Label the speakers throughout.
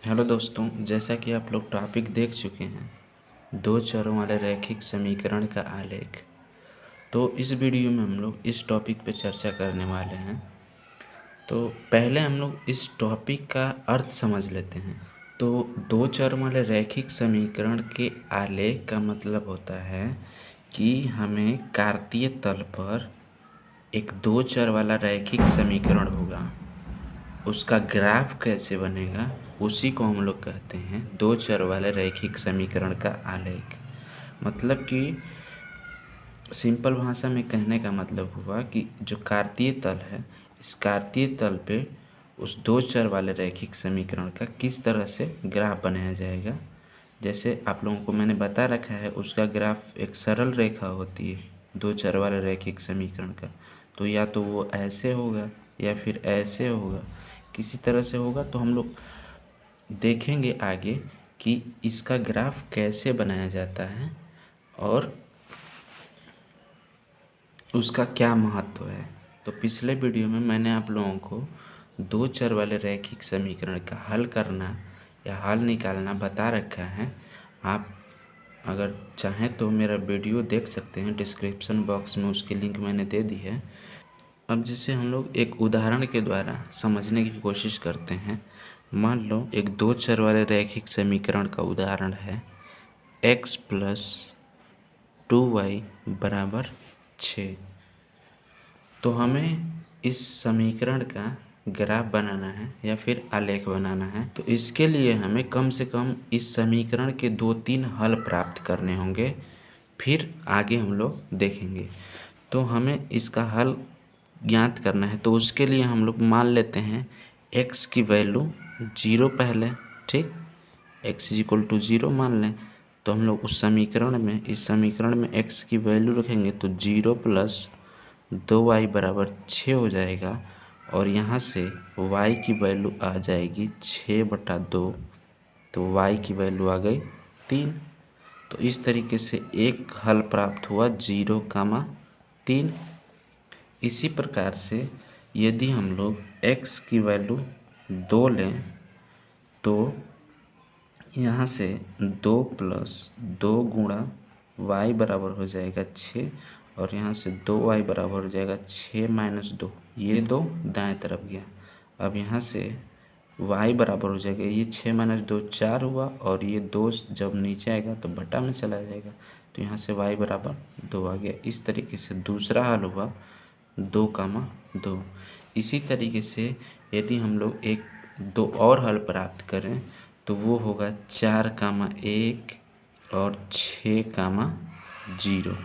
Speaker 1: Hello दोस्तों, जैसा कि आप लोग टॉपिक देख चुके हैं, दो चरों वाले रैखिक समीकरण का आलेख। तो इस वीडियो में हम लोग इस टॉपिक पे चर्चा करने वाले हैं। तो पहले हम लोग इस टॉपिक का अर्थ समझ लेते हैं। तो दो चर वाले रैखिक समीकरण के आलेख का मतलब होता है कि हमें कार्तीय तल पर एक दो चर वाला रैखिक समीकरण होगा, उसका ग्राफ कैसे बनेगा उसी को हम लोग कहते हैं दो चर वाले रैखिक समीकरण का आलेख। मतलब कि सिंपल भाषा में कहने का मतलब हुआ कि जो कार्तीय तल है, इस कार्तीय तल पे उस दो चर वाले रैखिक समीकरण का किस तरह से ग्राफ बनाया जाएगा। जैसे आप लोगों को मैंने बता रखा है, उसका ग्राफ एक सरल रेखा होती है दो चर वाले रैखिक समीकरण का। तो या तो वो ऐसे होगा या फिर ऐसे होगा, किसी तरह से होगा। तो हम लोग देखेंगे आगे कि इसका ग्राफ कैसे बनाया जाता है और उसका क्या महत्व है। तो पिछले वीडियो में मैंने आप लोगों को दो चर वाले रैखिक समीकरण का हल करना या हल निकालना बता रखा है। आप अगर चाहें तो मेरा वीडियो देख सकते हैं, डिस्क्रिप्शन बॉक्स में उसकी लिंक मैंने दे दी है। अब जिसे हम लोग एक उदाहरण के द्वारा समझने की कोशिश करते हैं। मान लो एक दो चर वाले रैखिक समीकरण का उदाहरण है x + 2y = 6। तो हमें इस समीकरण का ग्राफ बनाना है या फिर आलेख बनाना है। तो इसके लिए हमें कम से कम इस समीकरण के 2-3 हल प्राप्त करने होंगे, फिर आगे हम लोग देखेंगे। तो हमें इसका हल ज्ञात करना है, तो उसके लिए हम लोग मान लेते हैं x की वैल्यू 0 पहले, ठीक। x = 0 मान लें। तो हम लोग उस समीकरण में, इस समीकरण में x की वैल्यू रखेंगे तो 0 + 2y = 6 हो जाएगा। और यहाँ से y की वैल्यू आ जाएगी 6/2। तो y की वैल्यू आ गई 3। तो इस तरीके से एक हल प्राप्त हुआ 0,3। इसी प्रकार से यदि हम लोग x की वैल्यू 2 लें तो यहाँ से 2 + 2 × y बराबर हो जाएगा 6। और यहाँ से 2y बराबर हो जाएगा 6 - 2, ये 2 दाएं तरफ गया। अब यहाँ से y बराबर हो जाएगा, ये 6 - 2 4 हुआ, और ये 2 जब नीचे आएगा तो बटा में चला जाएगा। तो यहाँ से y = 2 आ गया। इस तरीके से दूसरा हल हुआ 2,2। इसी तरीके से यदि हम लोग एक दो और हल प्राप्त करें तो वो होगा 4,1 और 6,0।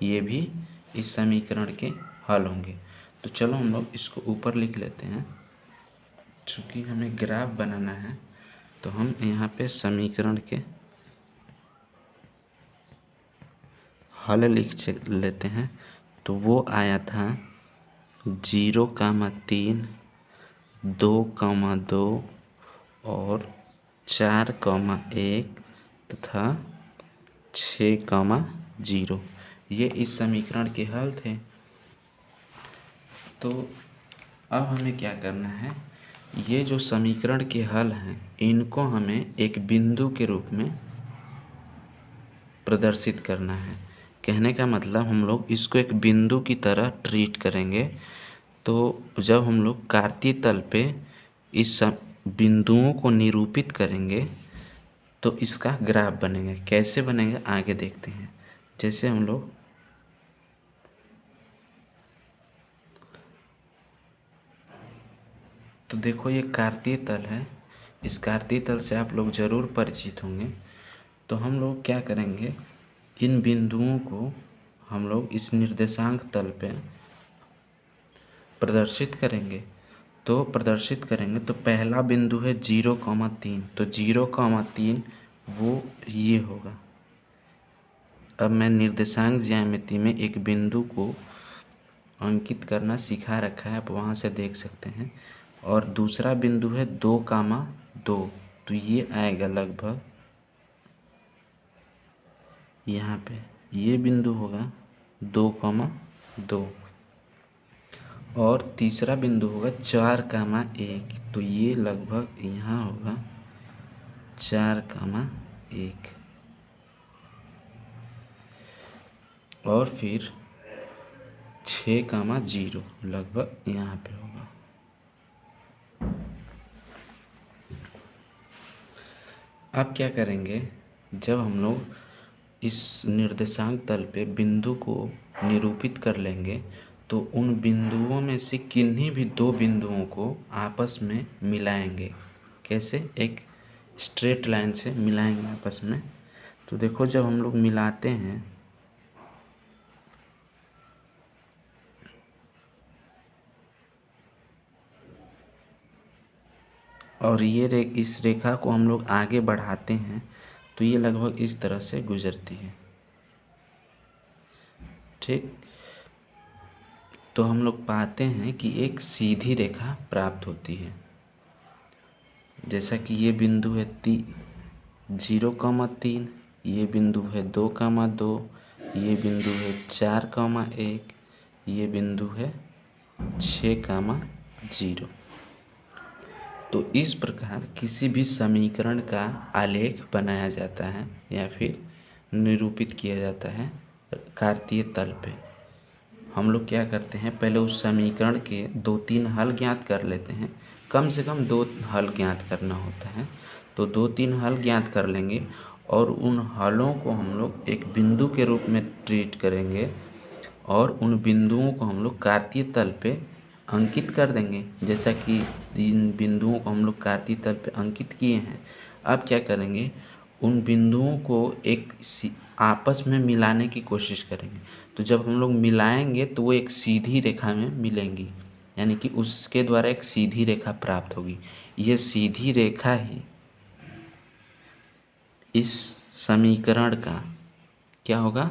Speaker 1: ये भी इस समीकरण के हल होंगे। तो चलो हम लोग इसको ऊपर लिख लेते हैं। चूँकि हमें ग्राफ बनाना है तो हम यहाँ पे समीकरण के हल लिख लेते हैं। तो वो आया था 0,3, 2,2 और 4,1 तथा 6,0। ये इस समीकरण के हल थे। तो अब हमें क्या करना है, ये जो समीकरण के हल हैं इनको हमें एक बिंदु के रूप में प्रदर्शित करना है। कहने का मतलब हम लोग इसको एक बिंदु की तरह ट्रीट करेंगे। तो जब हम लोग कार्तीय तल पे इस बिंदुओं को निरूपित करेंगे तो इसका ग्राफ बनेगा। कैसे बनेगा आगे देखते हैं। जैसे हम लोग तो देखो, ये कार्तीय तल है। इस कार्तीय तल से आप लोग ज़रूर परिचित होंगे। तो हम लोग क्या करेंगे, इन बिंदुओं को हम लोग इस निर्देशांक तल पे प्रदर्शित करेंगे। तो प्रदर्शित करेंगे तो पहला बिंदु है 0,3। तो 0,3 वो ये होगा। अब मैं निर्देशांक ज्यामिति में एक बिंदु को अंकित करना सिखा रखा है, आप वहाँ से देख सकते हैं। और दूसरा बिंदु है 2,2। तो ये आएगा लगभग यहाँ पे, ये बिंदु होगा 2,2। और तीसरा बिंदु होगा 4,1। तो ये लगभग यहाँ होगा 4,1 और फिर 6,0 लगभग यहाँ पे होगा। अब क्या करेंगे, जब हम लोग इस निर्देशांक तल पे बिंदु को निरूपित कर लेंगे तो उन बिंदुओं में से किन्हीं भी दो बिंदुओं को आपस में मिलाएंगे। कैसे? एक स्ट्रेट लाइन से मिलाएंगे आपस में। तो देखो, जब हम लोग मिलाते हैं और इस रेखा को हम लोग आगे बढ़ाते हैं तो ये लगभग इस तरह से गुजरती है। ठीक, तो हम लोग पाते हैं कि एक सीधी रेखा प्राप्त होती है। जैसा कि ये बिंदु है 0,3, ये बिंदु है 2,2, ये बिंदु है 4,1, ये बिंदु है 6,0। तो इस प्रकार किसी भी समीकरण का आलेख बनाया जाता है या फिर निरूपित किया जाता है कार्तीय तल पे। हम लोग क्या करते हैं, पहले उस समीकरण के 2-3 हल ज्ञात कर लेते हैं। कम से कम 2 हल ज्ञात करना होता है, तो 2-3 हल ज्ञात कर लेंगे और उन हलों को हम लोग एक बिंदु के रूप में ट्रीट करेंगे और उन बिंदुओं को हम लोग कार्तीय तल पे अंकित कर देंगे। जैसा कि इन बिंदुओं को हम लोग कार्तीय तल पे अंकित किए हैं, अब क्या करेंगे, उन बिंदुओं को एक आपस में मिलाने की कोशिश करेंगे। तो जब हम लोग मिलाएंगे तो वो एक सीधी रेखा में मिलेंगी, यानी कि उसके द्वारा एक सीधी रेखा प्राप्त होगी। ये सीधी रेखा ही इस समीकरण का क्या होगा,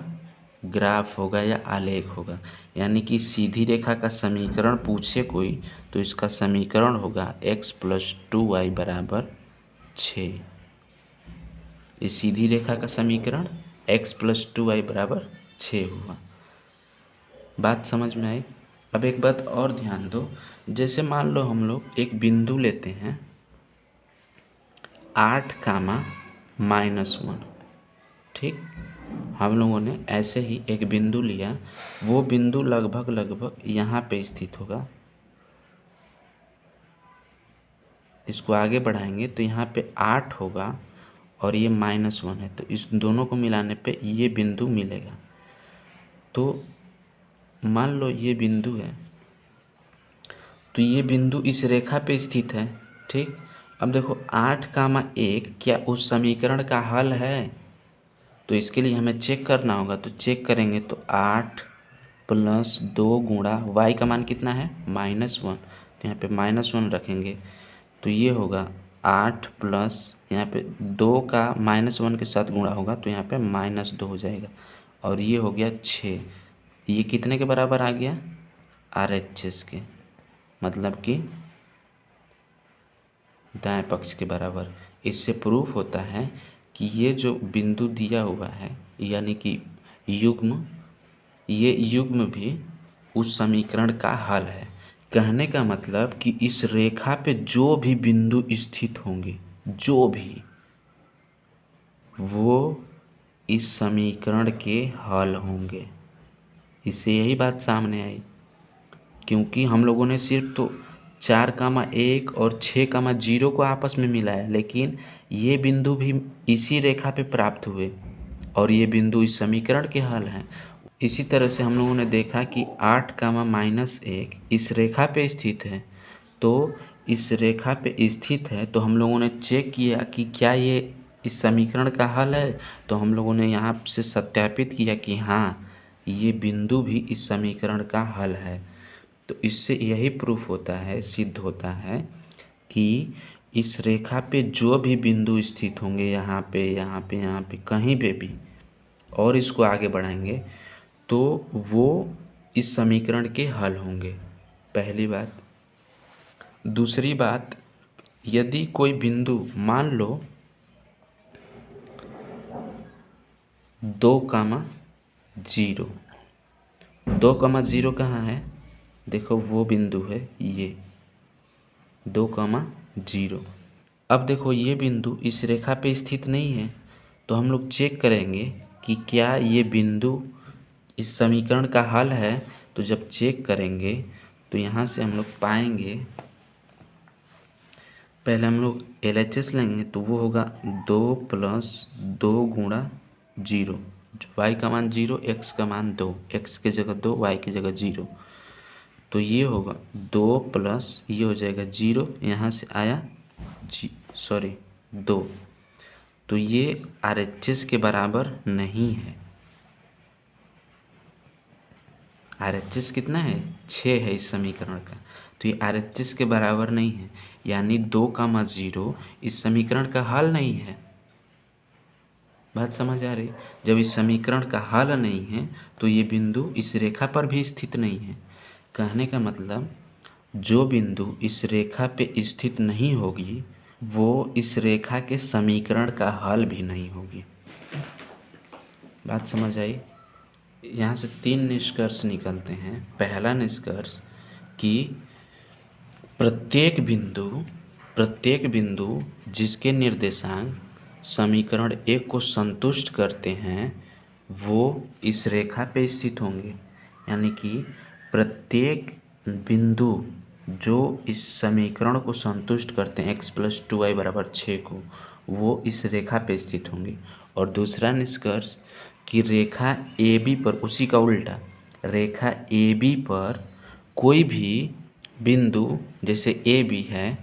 Speaker 1: ग्राफ होगा या आलेख होगा। यानी कि सीधी रेखा का समीकरण पूछे कोई तो इसका समीकरण होगा x + 2y = 6। इस सीधी रेखा का समीकरण x + 2y = 6 हुआ। बात समझ में आई? अब एक बात और ध्यान दो, जैसे मान लो हम लोग एक बिंदु लेते हैं 8,-1। ठीक, हम लोगों ने ऐसे ही एक बिंदु लिया, वो बिंदु लगभग यहाँ पे स्थित होगा। इसको आगे बढ़ाएंगे तो यहाँ पे 8 होगा और ये -1 है, तो इस दोनों को मिलाने पे ये बिंदु मिलेगा। तो मान लो ये बिंदु है, तो ये बिंदु इस रेखा पे स्थित है। ठीक, अब देखो 8,1 क्या उस समीकरण का हल है? तो इसके लिए हमें चेक करना होगा। तो चेक करेंगे तो 8 + 2 गुणा y का मान कितना है, -1, तो यहाँ पे -1 रखेंगे तो ये होगा 8 प्लस यहाँ पे 2 का -1 के साथ गुणा होगा तो यहाँ पे -2 हो जाएगा और ये हो गया 6। ये कितने के बराबर आ गया, RHS के, मतलब कि दाएं पक्ष के बराबर। इससे प्रूफ होता है कि ये जो बिंदु दिया हुआ है यानी कि युग्म, ये युग्म भी उस समीकरण का हल है। कहने का मतलब कि इस रेखा पे जो भी बिंदु स्थित होंगे, जो भी, वो इस समीकरण के हल होंगे। इससे यही बात सामने आई, क्योंकि हम लोगों ने सिर्फ तो 4,1 और 6,0 को आपस में मिलाया, लेकिन ये बिंदु भी इसी रेखा पे प्राप्त हुए और ये बिंदु इस समीकरण के हल हैं। इसी तरह से हम लोगों ने देखा कि 8,-1 इस रेखा पे स्थित है, तो इस रेखा पे स्थित है तो हम लोगों ने चेक किया कि क्या ये इस समीकरण का हल है। तो हम लोगों ने यहाँ से सत्यापित किया कि हाँ, ये बिंदु भी इस समीकरण का हल है। तो इससे यही प्रूफ होता है, सिद्ध होता है कि इस रेखा पे जो भी बिंदु स्थित होंगे, यहाँ पे, यहाँ पे, यहाँ पे, कहीं पे भी, और इसको आगे बढ़ाएंगे तो वो इस समीकरण के हल होंगे। पहली बात। दूसरी बात, यदि कोई बिंदु मान लो 2,0, 2,0 कहाँ है, देखो वो बिंदु है ये 2,0। अब देखो ये बिंदु इस रेखा पे स्थित नहीं है, तो हम लोग चेक करेंगे कि क्या ये बिंदु इस समीकरण का हल है। तो जब चेक करेंगे तो यहाँ से हम लोग पाएंगे, पहले हम लोग LHS लेंगे तो वो होगा 2 + 2 × 0, y का मान 0, x का मान 2, x की जगह 2, y की जगह 0। तो ये होगा 2 + ये हो जाएगा 0, यहाँ से आया 2। तो ये RHS के बराबर नहीं है। RHS कितना है? 6 है इस समीकरण का। तो ये RHS के बराबर नहीं है, यानी 2, 0 इस समीकरण का हल नहीं है। बात समझ आ रही? जब इस समीकरण का हल नहीं है तो ये बिंदु इस रेखा पर भी स्थित नहीं है। कहने का मतलब जो बिंदु इस रेखा पे स्थित नहीं होगी वो इस रेखा के समीकरण का हल भी नहीं होगी। बात समझ आई? यहाँ से 3 निष्कर्ष निकलते हैं। पहला निष्कर्ष कि प्रत्येक बिंदु जिसके निर्देशांक समीकरण 1 को संतुष्ट करते हैं वो इस रेखा पे स्थित होंगे। यानी कि प्रत्येक बिंदु जो इस समीकरण को संतुष्ट करते हैं x + 2y = 6 को, वो इस रेखा पे स्थित होंगे। और दूसरा निष्कर्ष कि रेखा AB पर, उसी का उल्टा, रेखा AB पर कोई भी बिंदु जैसे AB है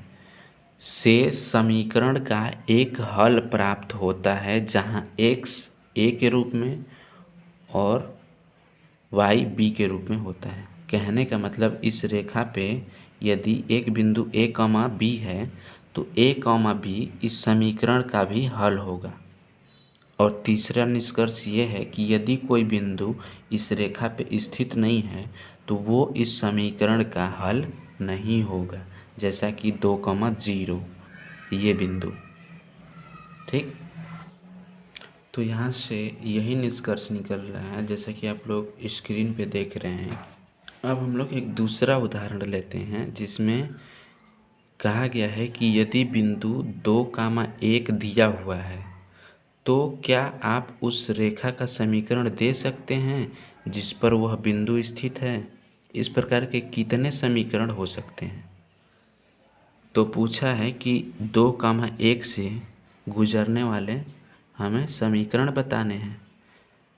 Speaker 1: से समीकरण का एक हल प्राप्त होता है जहाँ x a के रूप में और y b के रूप में होता है। कहने का मतलब इस रेखा पे यदि एक बिंदु a, b है तो a, b इस समीकरण का भी हल होगा। और तीसरा निष्कर्ष ये है कि यदि कोई बिंदु इस रेखा पे स्थित नहीं है तो वो इस समीकरण का हल नहीं होगा, जैसा कि 2, 0 ये बिंदु। ठीक, तो यहाँ से यही निष्कर्ष निकल रहा है जैसा कि आप लोग स्क्रीन पे देख रहे हैं। अब हम लोग एक दूसरा उदाहरण लेते हैं जिसमें कहा गया है कि यदि बिंदु 2, 1 दिया हुआ है तो क्या आप उस रेखा का समीकरण दे सकते हैं जिस पर वह बिंदु स्थित है। इस प्रकार के कितने समीकरण हो सकते हैं। तो पूछा है कि 2, 1 से गुजरने वाले हमें समीकरण बताने हैं।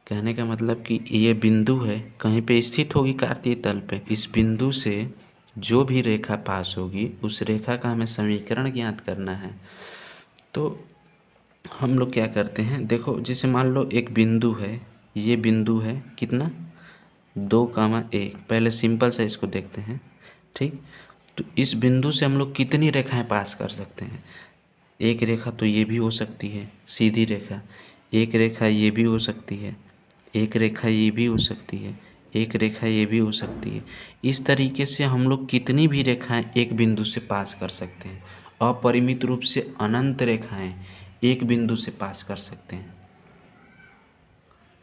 Speaker 1: कहने का मतलब कि ये बिंदु है, कहीं पे स्थित होगी कार्तीय तल पे। इस बिंदु से जो भी रेखा पास होगी उस रेखा का हमें समीकरण ज्ञात करना है। तो हम लोग क्या करते हैं, देखो जैसे मान लो एक बिंदु है, ये बिंदु है कितना 2, 1। पहले सिंपल सा इसको देखते हैं। ठीक, तो इस बिंदु से हम लोग कितनी रेखाएं पास कर सकते हैं। एक रेखा तो ये भी हो सकती है सीधी रेखा, एक रेखा ये भी हो सकती है, एक रेखा ये भी हो सकती है, एक रेखा ये भी हो सकती है। इस तरीके से हम लोग कितनी भी रेखाएं एक बिंदु से पास कर सकते हैं। अपरिमित रूप से अनंत रेखाएं एक बिंदु से पास कर सकते हैं।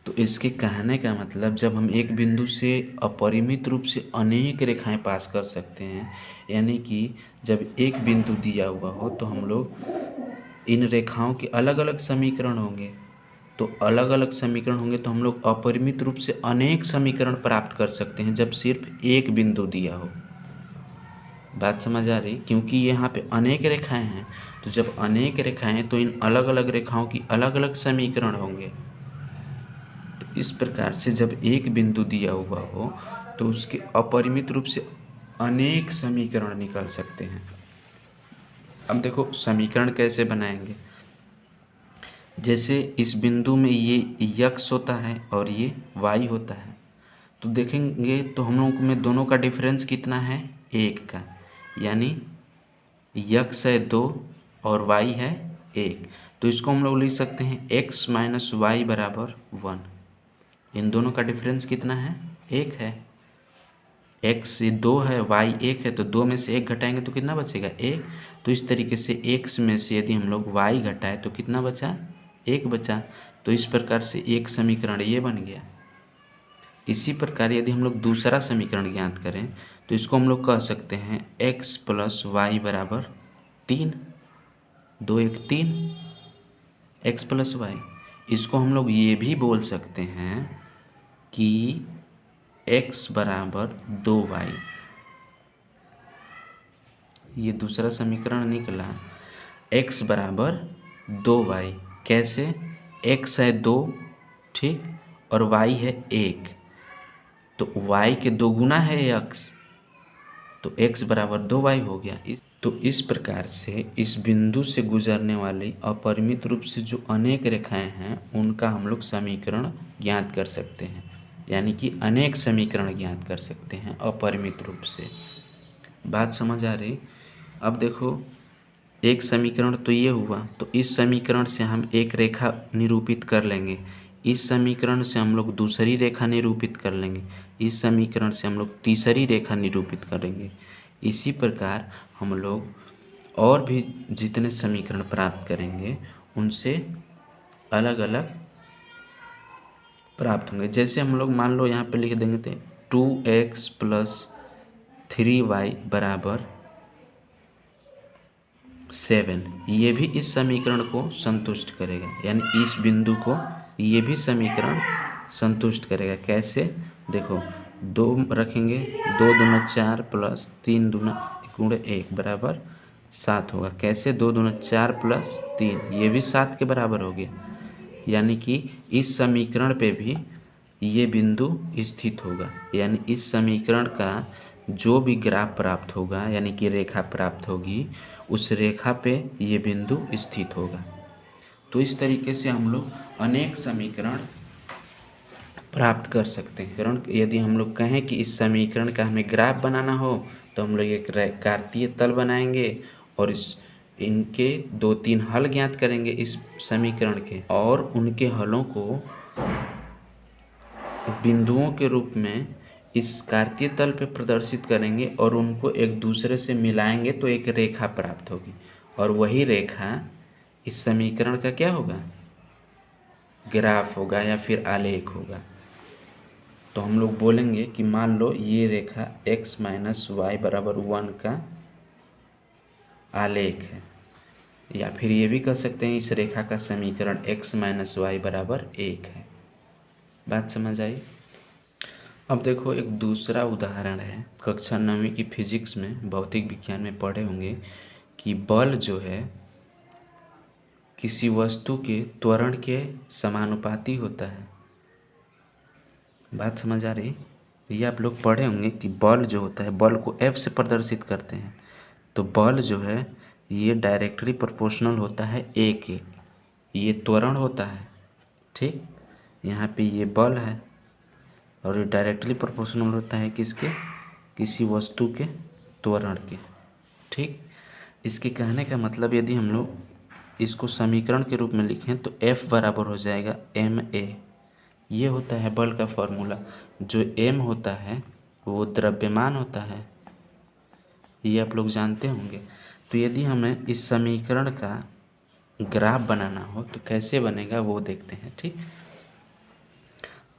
Speaker 1: तो इसके कहने का मतलब जब हम एक बिंदु से अपरिमित रूप से अनेक रेखाएं पास कर सकते हैं, यानी कि जब एक बिंदु दिया हुआ हो तो हम लोग इन रेखाओं के अलग अलग समीकरण होंगे। तो अलग अलग समीकरण होंगे तो हम लोग अपरिमित रूप से अनेक समीकरण प्राप्त कर सकते हैं जब सिर्फ एक बिंदु दिया हो। बात समझ आ रही? क्योंकि यहाँ पे अनेक रेखाएं हैं, तो जब अनेक रेखाएं हैं तो इन अलग अलग रेखाओं की अलग अलग समीकरण होंगे। तो इस प्रकार से जब एक बिंदु दिया हुआ हो तो उसके अपरिमित रूप से अनेक समीकरण निकल सकते हैं। अब देखो समीकरण कैसे बनाएंगे। जैसे इस बिंदु में ये x होता है और ये y होता है, तो देखेंगे तो हम लोगों में दोनों का डिफरेंस कितना है, 1 का। यानी x है 2 और y है 1। तो इसको हम लोग लिख सकते हैं x - y = 1। इन दोनों का डिफरेंस कितना है, 1 है। x 2 है, y 1 है, तो 2 में से 1 घटाएंगे तो कितना बचेगा, 1। तो इस तरीके से x में से यदि हम लोग y घटाए तो कितना बचा, 1 बचा। तो इस प्रकार से एक समीकरण ये बन गया। इसी प्रकार यदि हम लोग दूसरा समीकरण ज्ञात करें तो इसको हम लोग कह सकते हैं x + y = 3। 2 1 3 x plus Y. इसको हम लोग ये भी बोल सकते हैं कि x बराबर 2y। ये दूसरा समीकरण निकला x बराबर 2y। कैसे? x है 2, ठीक, और y है 1, तो y के 2 गुना है x, तो x बराबर 2y हो गया। तो इस प्रकार से इस बिंदु से गुजरने वाली अपरिमित रूप से जो अनेक रेखाएं हैं उनका हम लोग समीकरण ज्ञात कर सकते हैं, यानी कि अनेक समीकरण ज्ञात कर सकते हैं अपरिमित रूप से। बात समझ आ रही? अब देखो, एक समीकरण तो ये हुआ, तो इस समीकरण से हम एक रेखा निरूपित कर लेंगे, इस समीकरण से हम लोग दूसरी रेखा निरूपित कर लेंगे, इस समीकरण से हम लोग तीसरी रेखा निरूपित करेंगे। इसी प्रकार हम लोग और भी जितने समीकरण प्राप्त करेंगे उनसे अलग अलग प्राप्त होंगे। जैसे हम लोग मान लो यहाँ पे लिख देंगे थे 2x प्लस 3y बराबर 7, ये भी इस समीकरण को संतुष्ट करेगा, यानी इस बिंदु को ये भी समीकरण संतुष्ट करेगा। कैसे? देखो, 2 रखेंगे, 2 दूना 4 प्लस 3 दूना गुण 1 बराबर 7 होगा। कैसे? 2 दूना 4 प्लस 3, ये भी 7 के बराबर हो गया, यानी कि इस समीकरण पे भी ये बिंदु स्थित होगा। यानी इस समीकरण का जो भी ग्राफ प्राप्त होगा, यानी कि रेखा प्राप्त होगी, उस रेखा पे ये बिंदु स्थित होगा। तो इस तरीके से हम लोग अनेक समीकरण प्राप्त कर सकते हैं। यदि हम लोग कहें कि इस समीकरण का हमें ग्राफ बनाना हो तो हम लोग एक कार्तीय तल बनाएंगे और इनके 2-3 हल ज्ञात करेंगे इस समीकरण के, और उनके हलों को बिंदुओं के रूप में इस कार्तीय तल पे प्रदर्शित करेंगे और उनको एक दूसरे से मिलाएंगे तो एक रेखा प्राप्त होगी, और वही रेखा इस समीकरण का क्या होगा? ग्राफ होगा या फिर आलेख होगा। तो हम लोग बोलेंगे कि मान लो ये रेखा x माइनस वाई बराबर 1 का आलेख है, या फिर ये भी कह सकते हैं इस रेखा का समीकरण x माइनस वाई बराबर 1 है। बात समझ आई? अब देखो, एक दूसरा उदाहरण है। कक्षा 9वीं की फिजिक्स में, भौतिक विज्ञान में पढ़े होंगे कि बल जो है किसी वस्तु के त्वरण के समानुपाती होता है। बात समझ आ रही? ये आप लोग पढ़े होंगे कि बल जो होता है, बल को F से प्रदर्शित करते हैं, तो बल जो है ये डायरेक्टली प्रोपोर्शनल होता है A के। ये त्वरण होता है, ठीक, यहाँ पे ये बल है, और ये डायरेक्टली प्रोपोर्शनल होता है किसके? किसी वस्तु के त्वरण के, ठीक। इसके कहने का मतलब, यदि हम लोग इसको समीकरण के रूप में लिखें तो F बराबर हो जाएगा ma। ये होता है बल का फॉर्मूला। जो m होता है वो द्रव्यमान होता है, ये आप लोग जानते होंगे। तो यदि हमें इस समीकरण का ग्राफ बनाना हो तो कैसे बनेगा वो देखते हैं, ठीक।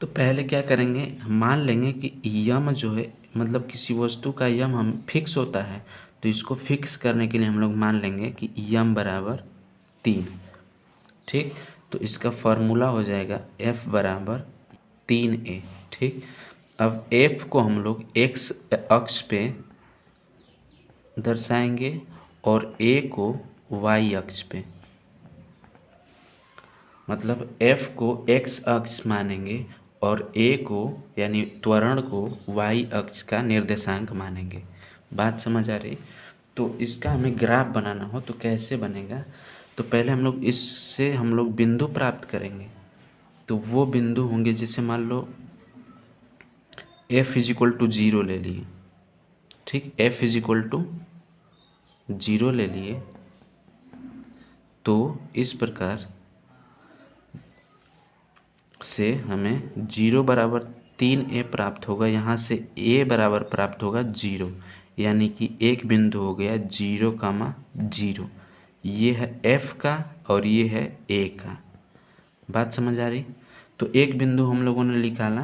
Speaker 1: तो पहले क्या करेंगे, हम मान लेंगे कि यम जो है, मतलब किसी वस्तु का यम हम फिक्स होता है, तो इसको फिक्स करने के लिए हम लोग मान लेंगे कि यम बराबर 3, ठीक। तो इसका फॉर्मूला हो जाएगा F बराबर 3a, ठीक। अब F को हम लोग x अक्ष पे दर्शाएंगे और a को y अक्ष पे, मतलब F को x अक्ष मानेंगे और a को, यानी त्वरण को, y अक्ष का निर्देशांक मानेंगे। बात समझ आ रही? तो इसका हमें ग्राफ बनाना हो तो कैसे बनेगा? तो पहले हम लोग इससे हम लोग बिंदु प्राप्त करेंगे। तो वो बिंदु होंगे, जैसे मान लो f इजिक्वल टू 0 ले लिए, ठीक, f इजिक्वल टू 0 ले लिए, तो इस प्रकार से हमें 0 बराबर 3a प्राप्त होगा। यहाँ से a बराबर प्राप्त होगा 0, यानी कि एक बिंदु हो गया 0,0। ये है f का और ये है a का। बात समझ आ रही? तो एक बिंदु हम लोगों ने निकाला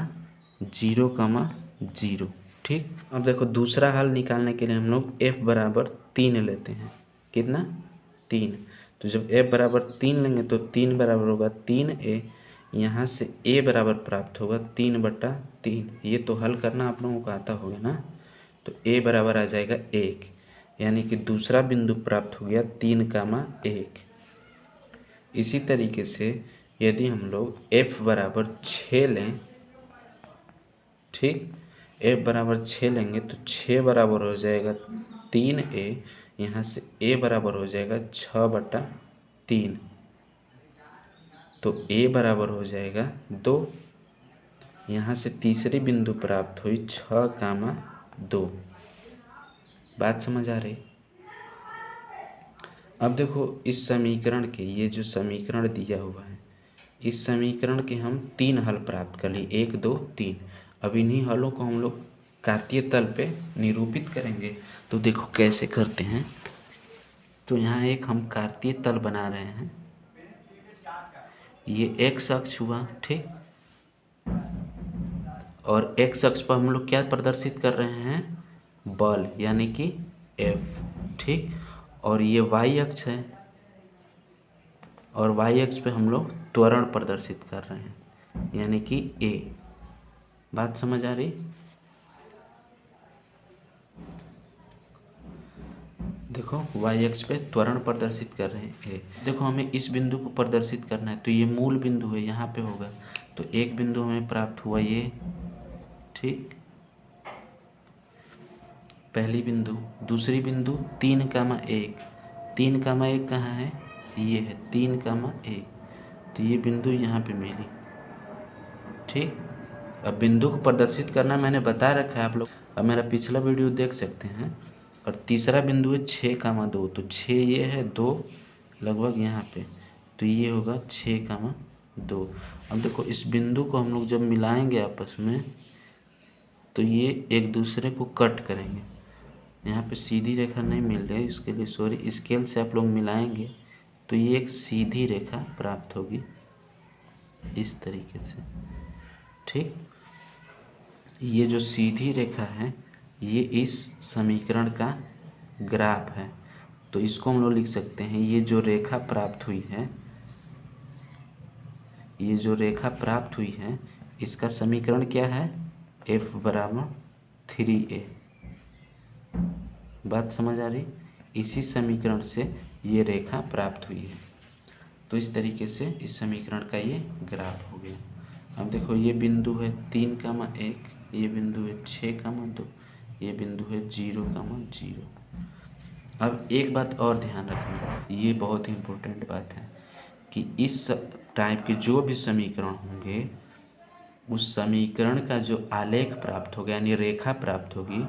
Speaker 1: 0,0, ठीक। अब देखो, दूसरा हल निकालने के लिए हम लोग f बराबर 3 लेते हैं। कितना? 3। तो जब f बराबर 3 लेंगे तो 3 बराबर होगा 3a, यहाँ से a बराबर प्राप्त होगा 3/3। ये तो हल करना आप लोगों को आता होगा ना। तो a बराबर आ जाएगा 1, यानी कि दूसरा बिंदु प्राप्त हो गया 3,1। इसी तरीके से यदि हम लोग f बराबर 6 लें, ठीक, f बराबर 6 लेंगे तो 6 बराबर हो जाएगा 3a, यहाँ से a बराबर हो जाएगा 6/3। तो a बराबर हो जाएगा 2। यहाँ से तीसरी बिंदु प्राप्त हुई 6,2। बात समझ आ रही। अब देखो इस समीकरण के, ये जो समीकरण दिया हुआ है, इस समीकरण के हम 3 हल प्राप्त कर लिए, 1 2 3। अब इन्हीं हलों को हम लोग कार्तीय तल पे निरूपित करेंगे। तो देखो कैसे करते हैं। तो यहाँ एक हम कार्तीय तल बना रहे हैं, ये x अक्ष हुआ, ठीक, और x अक्ष पर हम लोग क्या प्रदर्शित कर रहे हैं, बल, यानी कि F, ठीक, और ये y अक्ष है, और y अक्ष पे हम लोग त्वरण प्रदर्शित कर रहे हैं, यानी कि A। बात समझ आ रही। देखो y अक्ष पे त्वरण प्रदर्शित कर रहे हैं A। देखो हमें इस बिंदु को प्रदर्शित करना है, तो ये मूल बिंदु है, यहाँ पे होगा। तो एक बिंदु हमें प्राप्त हुआ ये, ठीक, पहली बिंदु। दूसरी बिंदु 3,1, 3,1 कहाँ है, ये है 3,1। तो ये बिंदु यहाँ पे मिली, ठीक। अब बिंदु को प्रदर्शित करना मैंने बता रखा है, आप लोग अब मेरा पिछला वीडियो देख सकते हैं। और तीसरा बिंदु है 6,2, तो 6 ये है, 2 लगभग यहाँ पे, तो ये होगा 6,2। अब देखो इस बिंदु को हम लोग जब मिलाएंगे आपस में, तो ये एक दूसरे को कट करेंगे। यहाँ पे सीधी रेखा नहीं मिल रही, इसके लिए सॉरी। स्केल से आप लोग मिलाएंगे तो ये एक सीधी रेखा प्राप्त होगी इस तरीके से, ठीक। ये जो सीधी रेखा है ये इस समीकरण का ग्राफ है। तो इसको हम लोग लिख सकते हैं, ये जो रेखा प्राप्त हुई है, ये जो रेखा प्राप्त हुई है, इसका समीकरण क्या है, f बराबर 3a। बात समझ आ रही। इसी समीकरण से ये रेखा प्राप्त हुई है। तो इस तरीके से इस समीकरण का ये ग्राफ हो गया। अब देखो ये बिंदु है 3,1, ये बिंदु है 6,2, ये बिंदु है 0,0। अब एक बात और ध्यान रखना, ये बहुत ही इम्पोर्टेंट बात है कि इस टाइप के जो भी समीकरण होंगे, उस समीकरण का जो आलेख प्राप्त होगा, यानी रेखा प्राप्त होगी,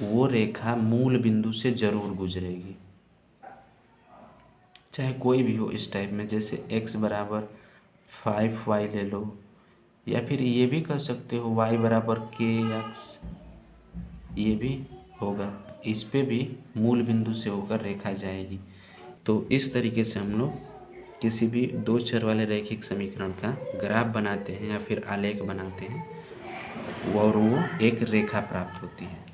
Speaker 1: वो रेखा मूल बिंदु से जरूर गुजरेगी, चाहे कोई भी हो इस टाइप में। जैसे x बराबर 5y ले लो, या फिर ये भी कर सकते हो y बराबर kx, ये भी होगा। इस पे भी मूल बिंदु से होकर रेखा जाएगी। तो इस तरीके से हम लोग किसी भी दो चर वाले रैखिक समीकरण का ग्राफ बनाते हैं या फिर आलेख बनाते हैं, और वो एक रेखा प्राप्त होती है।